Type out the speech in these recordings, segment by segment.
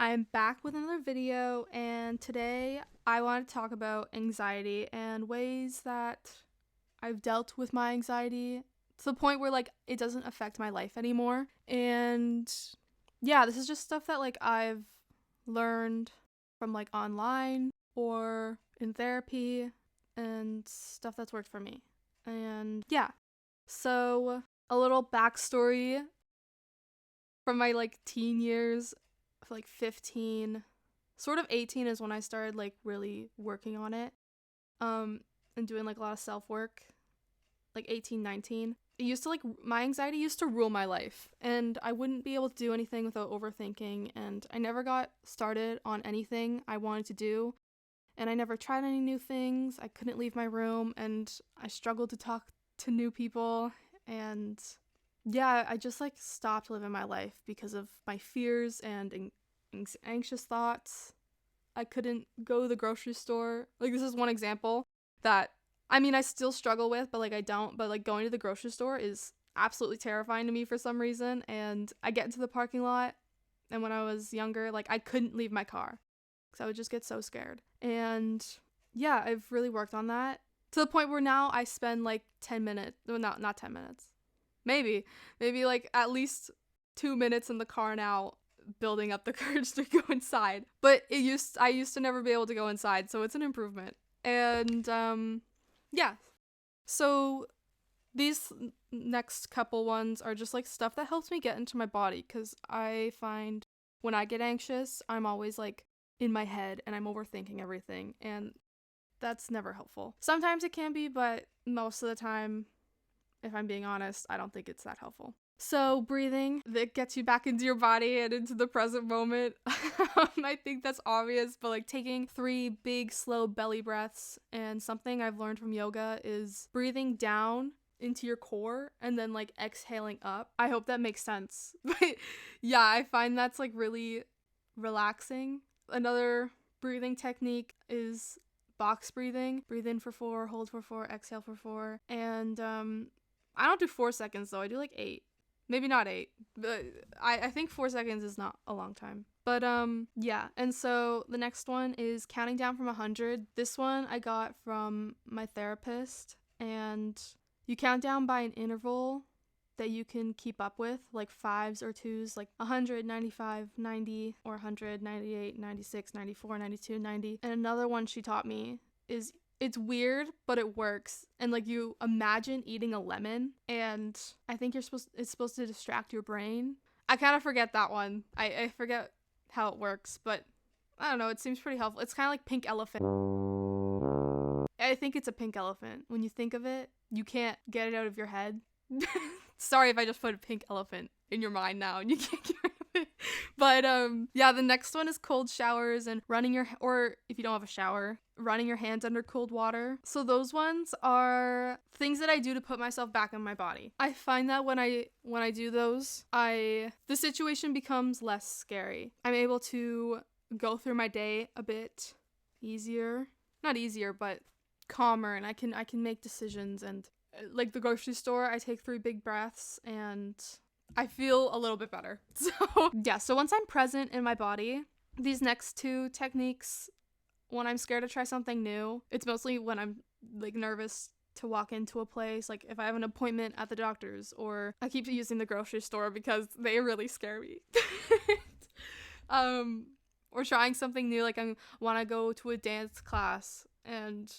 I'm back with another video, and today I want to talk about anxiety and ways that I've dealt with my anxiety to the point where like it doesn't affect my life anymore. And yeah, this is just stuff that like I've learned from like online or in therapy and stuff that's worked for me. And yeah, so a little backstory from my like teen years, like 15, sort of 18 is when I started like really working on it, and doing like a lot of self-work, like 18, 19. It used to like, my anxiety used to rule my life, and I wouldn't be able to do anything without overthinking, and I never got started on anything I wanted to do, and I never tried any new things. I couldn't leave my room, and I struggled to talk to new people, and yeah, I just like stopped living my life because of my fears and anxious thoughts. I couldn't go to the grocery store. Like, this is one example that, I mean, I still struggle with, but like I don't. But like going to the grocery store is absolutely terrifying to me for some reason. And I get into the parking lot, and when I was younger, like I couldn't leave my car because I would just get so scared. And yeah, I've really worked on that to the point where now I spend like 10 minutes, well, not 10 minutes. Maybe like at least 2 minutes in the car now, building up the courage to go inside. But I used to never be able to go inside, so it's an improvement. And yeah. So these next couple ones are just like stuff that helps me get into my body, because I find when I get anxious, I'm always like in my head and I'm overthinking everything, and that's never helpful. Sometimes it can be, but most of the time, if I'm being honest, I don't think it's that helpful. So breathing, that gets you back into your body and into the present moment. I think that's obvious, but like taking 3 big, slow belly breaths, and something I've learned from yoga is breathing down into your core and then like exhaling up. I hope that makes sense. But yeah, I find that's like really relaxing. Another breathing technique is box breathing. Breathe in for 4, hold for 4, exhale for 4. And I don't do 4 seconds though. I do like 8. Maybe not 8, but I think 4 seconds is not a long time. But yeah, and so the next one is counting down from 100. This one I got from my therapist, and you count down by an interval that you can keep up with, like 5s or 2s, like 100, 95, 90, or 100, 98, 96, 94, 92, 90. And another one she taught me is, it's weird, but it works. And like you imagine eating a lemon, and I think it's supposed to distract your brain. I kind of forget that one. I forget how it works, but I don't know, it seems pretty helpful. It's kind of like pink elephant. I think it's a pink elephant. When you think of it, you can't get it out of your head. Sorry if I just put a pink elephant in your mind now and you can't get rid of it. But yeah, the next one is cold showers and or if you don't have a shower, running your hands under cold water. So those ones are things that I do to put myself back in my body. I find that when I do those, the situation becomes less scary. I'm able to go through my day a bit easier. Not easier, but calmer, and I can make decisions. And like the grocery store, I take 3 big breaths and I feel a little bit better. So yeah, so once I'm present in my body, these next 2 techniques, when I'm scared to try something new, it's mostly when I'm like nervous to walk into a place, like if I have an appointment at the doctor's, or I keep using the grocery store because they really scare me. Or trying something new, like I want to go to a dance class. And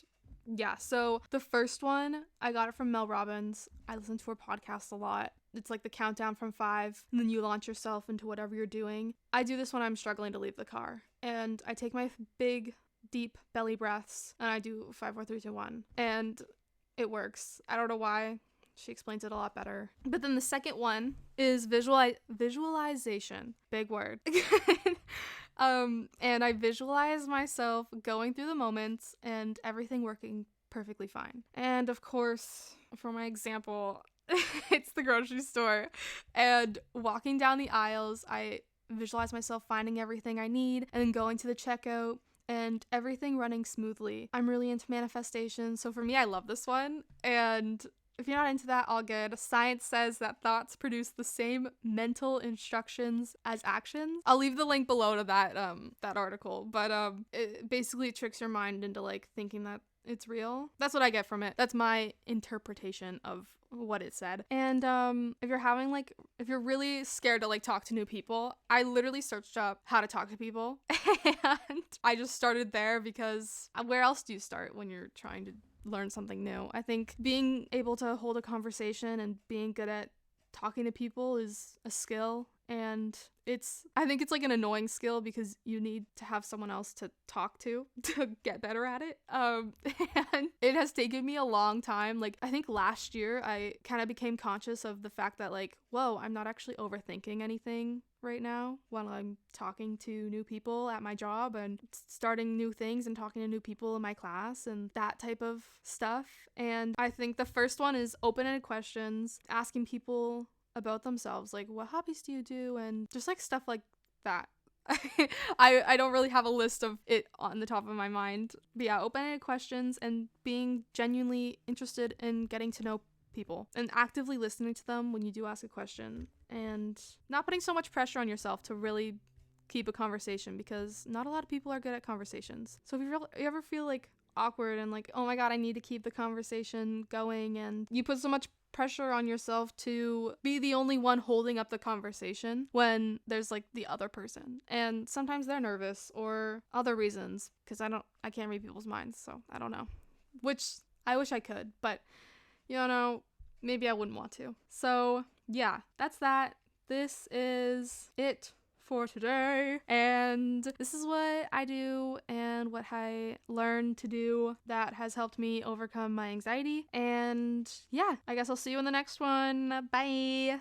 yeah, so the first one, I got it from Mel Robbins. I listen to her podcast a lot. It's like the countdown from 5, and then you launch yourself into whatever you're doing. I do this when I'm struggling to leave the car, and I take my big, deep belly breaths, and I do 5, 4, 3, 2, 1, and it works. I don't know why. She explains it a lot better. But then the second one is visualization. Big word. And I visualize myself going through the moments and everything working perfectly fine. And of course, for my example, it's the grocery store. And walking down the aisles, I visualize myself finding everything I need and then going to the checkout and everything running smoothly. I'm really into manifestation, so for me, I love this one. And if you're not into that, all good. Science says that thoughts produce the same mental instructions as actions. I'll leave the link below to that article, but it basically tricks your mind into like thinking that it's real. That's what I get from it. That's my interpretation of what it said. And if you're really scared to like talk to new people, I literally searched up how to talk to people and I just started there because where else do you start when you're trying to learn something new? I think being able to hold a conversation and being good at talking to people is a skill, and I think it's like an annoying skill because you need to have someone else to talk to get better at it. And it has taken me a long time. Like, I think last year I kind of became conscious of the fact that like, whoa, I'm not actually overthinking anything right now when I'm talking to new people at my job and starting new things and talking to new people in my class and that type of stuff. And I think the first one is open-ended questions, asking people about themselves, like what hobbies do you do, and just like stuff like that. I don't really have a list of it on the top of my mind, but yeah, open-ended questions and being genuinely interested in getting to know people and actively listening to them when you do ask a question, and not putting so much pressure on yourself to really keep a conversation, because not a lot of people are good at conversations. So if you ever feel like awkward and like, oh my god, I need to keep the conversation going, and you put so much pressure on yourself to be the only one holding up the conversation when there's like the other person, and sometimes they're nervous or other reasons, because I can't read people's minds, so I don't know, which I wish I could, but you know, maybe I wouldn't want to. So yeah, that's that. This is it for today, and this is what I do and what I learned to do that has helped me overcome my anxiety. And yeah, I guess I'll see you in the next one. Bye.